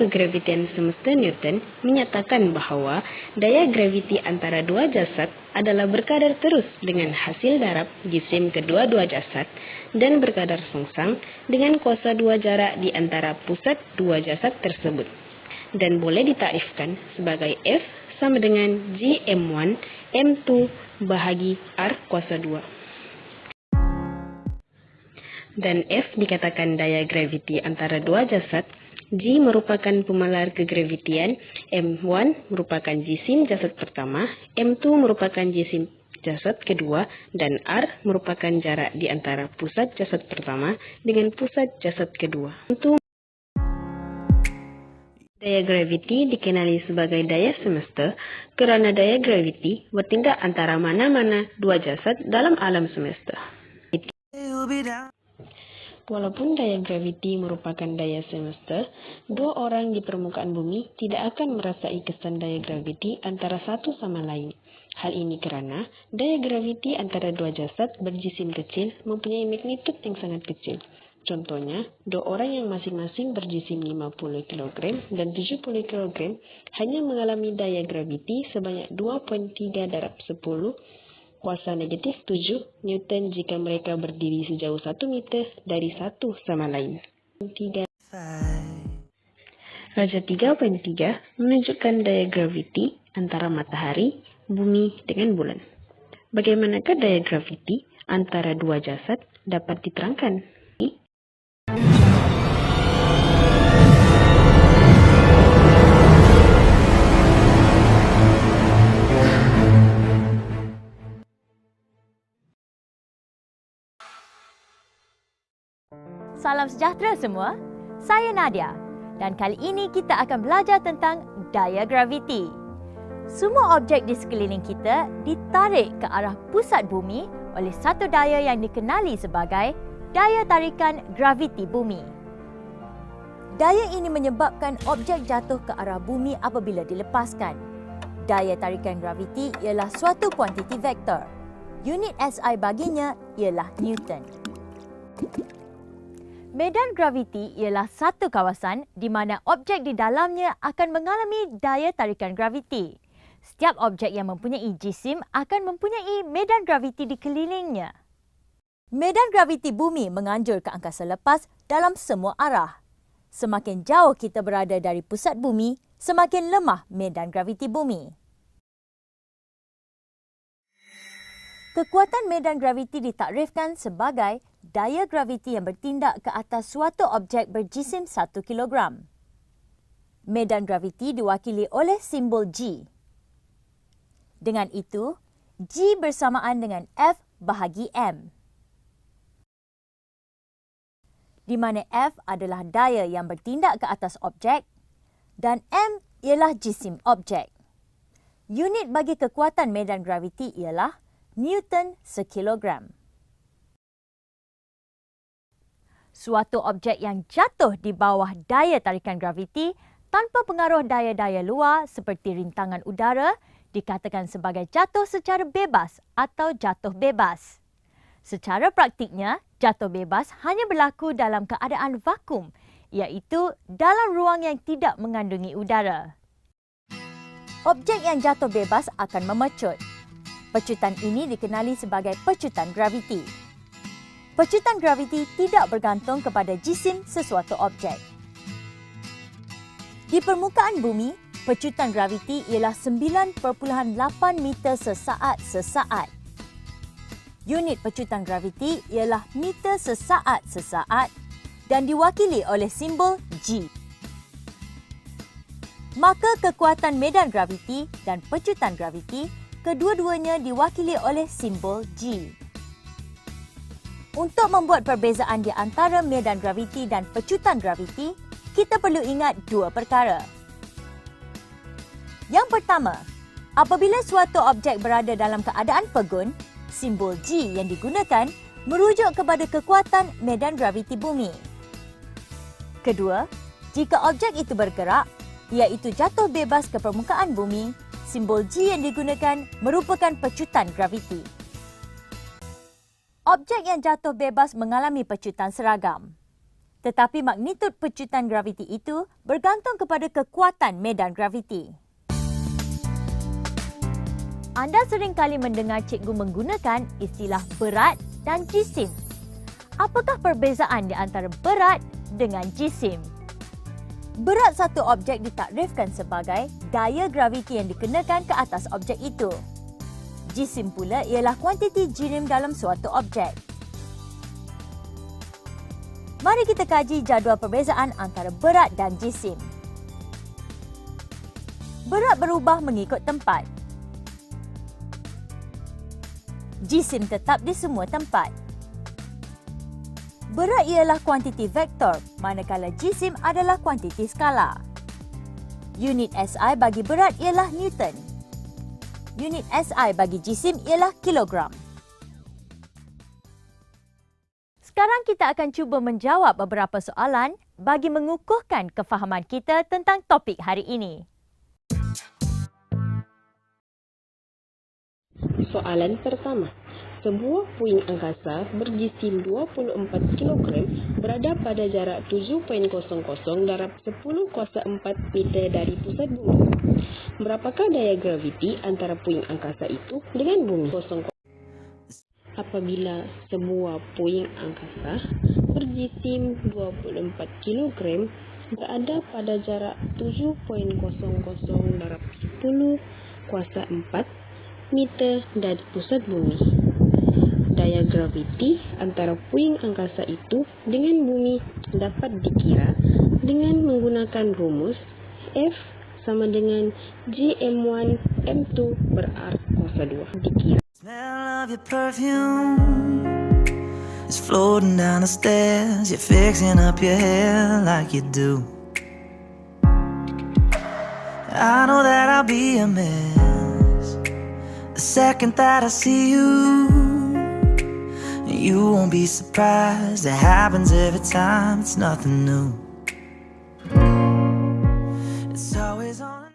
kegravitian semesta Newton menyatakan bahawa daya graviti antara dua jasad adalah berkadar terus dengan hasil darab jisim kedua-dua jasad dan berkadar songsang dengan kuasa dua jarak di antara pusat dua jasad tersebut, dan boleh ditakrifkan sebagai F sama dengan Gm1 M2 bahagi R kuasa 2. Dan F dikatakan daya graviti antara dua jasad, G merupakan pemalar kegravitian, M1 merupakan jisim jasad pertama, M2 merupakan jisim jasad kedua, dan R merupakan jarak di antara pusat jasad pertama dengan pusat jasad kedua. Daya graviti dikenali sebagai daya semesta kerana daya graviti bertindak antara mana-mana dua jasad dalam alam semesta. Walaupun daya graviti merupakan daya semesta, dua orang di permukaan bumi tidak akan merasai kesan daya graviti antara satu sama lain. Hal ini kerana daya graviti antara dua jasad berjisim kecil mempunyai magnitud yang sangat kecil. Contohnya, dua orang yang masing-masing berjisim 50 kg dan 70 kg hanya mengalami daya graviti sebanyak 2.3 darab 10 kuasa negatif 7 Newton jika mereka berdiri sejauh 1 meter dari satu sama lain. Raja 3.3 menunjukkan daya graviti antara matahari, bumi dengan bulan. Bagaimanakah daya graviti antara dua jasad dapat diterangkan? Salam sejahtera semua, saya Nadia dan kali ini kita akan belajar tentang daya graviti. Semua objek di sekeliling kita ditarik ke arah pusat bumi oleh satu daya yang dikenali sebagai daya tarikan graviti bumi. Daya ini menyebabkan objek jatuh ke arah bumi apabila dilepaskan. Daya tarikan graviti ialah suatu kuantiti vektor. Unit SI baginya ialah Newton. Medan graviti ialah satu kawasan di mana objek di dalamnya akan mengalami daya tarikan graviti. Setiap objek yang mempunyai jisim akan mempunyai medan graviti di kelilingnya. Medan graviti bumi menganjur ke angkasa lepas dalam semua arah. Semakin jauh kita berada dari pusat bumi, semakin lemah medan graviti bumi. Kekuatan medan graviti ditakrifkan sebagai daya graviti yang bertindak ke atas suatu objek berjisim 1 kilogram. Medan graviti diwakili oleh simbol G. Dengan itu, G bersamaan dengan F bahagi M, di mana F adalah daya yang bertindak ke atas objek dan M ialah jisim objek. Unit bagi kekuatan medan graviti ialah Newton sekilogram. Suatu objek yang jatuh di bawah daya tarikan graviti tanpa pengaruh daya-daya luar seperti rintangan udara dikatakan sebagai jatuh secara bebas atau jatuh bebas. Secara praktiknya, jatuh bebas hanya berlaku dalam keadaan vakum, iaitu dalam ruang yang tidak mengandungi udara. Objek yang jatuh bebas akan memecut. Pecutan ini dikenali sebagai pecutan graviti. Pecutan graviti tidak bergantung kepada jisim sesuatu objek. Di permukaan bumi, pecutan graviti ialah 9.8 meter sesaat. Unit pecutan graviti ialah meter sesaat dan diwakili oleh simbol G. Maka kekuatan medan graviti dan pecutan graviti kedua-duanya diwakili oleh simbol G. Untuk membuat perbezaan di antara medan graviti dan pecutan graviti, kita perlu ingat dua perkara. Yang pertama, apabila suatu objek berada dalam keadaan pegun, simbol G yang digunakan merujuk kepada kekuatan medan graviti bumi. Kedua, jika objek itu bergerak, iaitu jatuh bebas ke permukaan bumi, simbol G yang digunakan merupakan pecutan graviti. Objek yang jatuh bebas mengalami pecutan seragam. Tetapi magnitud pecutan graviti itu bergantung kepada kekuatan medan graviti. Anda sering kali mendengar cikgu menggunakan istilah berat dan jisim. Apakah perbezaan di antara berat dengan jisim? Berat satu objek ditakrifkan sebagai daya graviti yang dikenakan ke atas objek itu. Jisim pula ialah kuantiti jirim dalam suatu objek. Mari kita kaji jadual perbezaan antara berat dan jisim. Berat berubah mengikut tempat. Jisim tetap di semua tempat. Berat ialah kuantiti vektor, manakala jisim adalah kuantiti skalar. Unit SI bagi berat ialah Newton. Unit SI bagi jisim ialah kilogram. Sekarang kita akan cuba menjawab beberapa soalan bagi mengukuhkan kefahaman kita tentang topik hari ini. Soalan pertama. Sebuah puing angkasa berjisim 24 kg berada pada jarak 7.00 darab 10 kuasa 4 meter dari pusat bumi. Berapakah daya graviti antara puing angkasa itu dengan bumi? Apabila sebuah puing angkasa berjisim 24 kg berada pada jarak 7.00 darab 10 kuasa 4 meter dari pusat bumi. Daya graviti antara puing angkasa itu dengan bumi dapat dikira dengan menggunakan rumus F sama dengan Gm1 M2 per R kuasa 2 dikira. Smell of your perfume is floating down the stairs. You're fixing up your hair like you do. I know that I'll be a mess the second that I see you. You won't be surprised, it happens every time, it's nothing new. It's always on.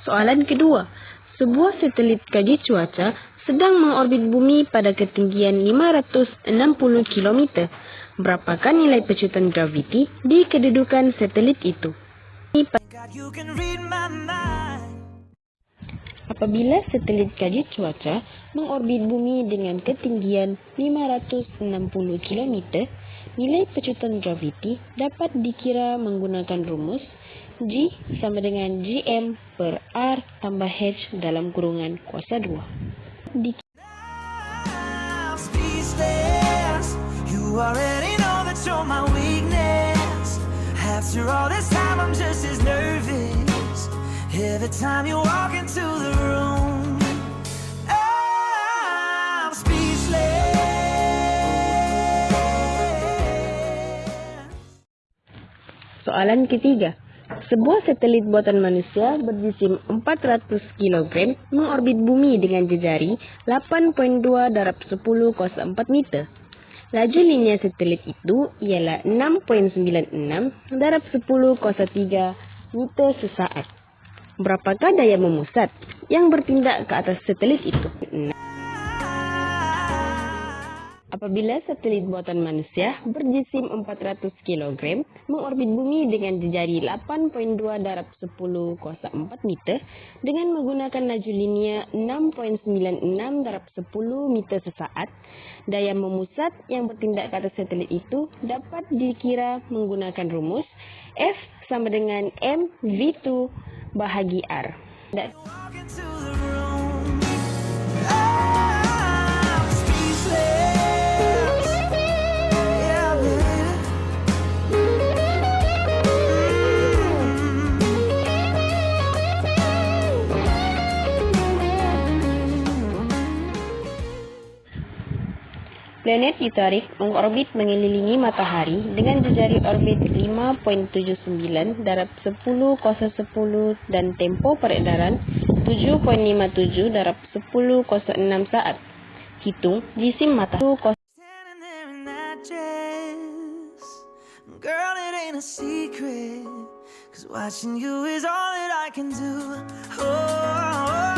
Soalan kedua. Sebuah satelit kaji cuaca sedang mengorbit bumi pada ketinggian 560 km. Berapakah nilai pecutan graviti di kedudukan satelit itu? God, you can read my mind. Apabila satelit kaji cuaca mengorbit bumi dengan ketinggian 560 km, nilai pecutan graviti dapat dikira menggunakan rumus G sama dengan Gm per R tambah H dalam kurungan kuasa 2. I'm speechless. You already know that you're my weakness. After all this time, I'm just as nervous every time you walk into the room. I'm speechless. Soalan ketiga. Sebuah satelit buatan manusia berjisim 400 kg mengorbit bumi dengan jejari 8.2 darab 10 kuasa 4 meter. Laju linear satelit itu ialah 6.96 darab 10 kuasa 3 meter sesaat. Berapakah daya memusat yang bertindak ke atas satelit itu? Apabila satelit buatan manusia berjisim 400 kg mengorbit bumi dengan jejari 8.2 darab 10 kuasa 4 meter dengan menggunakan laju linear 6.96 darab 10 meter sesaat, daya memusat yang bertindak ke atas satelit itu dapat dikira menggunakan rumus F sama dengan mv2 bahagi R. Walk into the room. I'm speechless. Yeah, baby. Planet ditarik mengorbit mengelilingi matahari dengan jejari orbit 5.79 darab 10 kuasa 10 dan tempo peredaran 7.57 darab 10 kuasa 6 saat. Hitung jisim matahari Standing there in that dress, girl, it ain't a secret, 'cause watching you is all that I can do. Oh,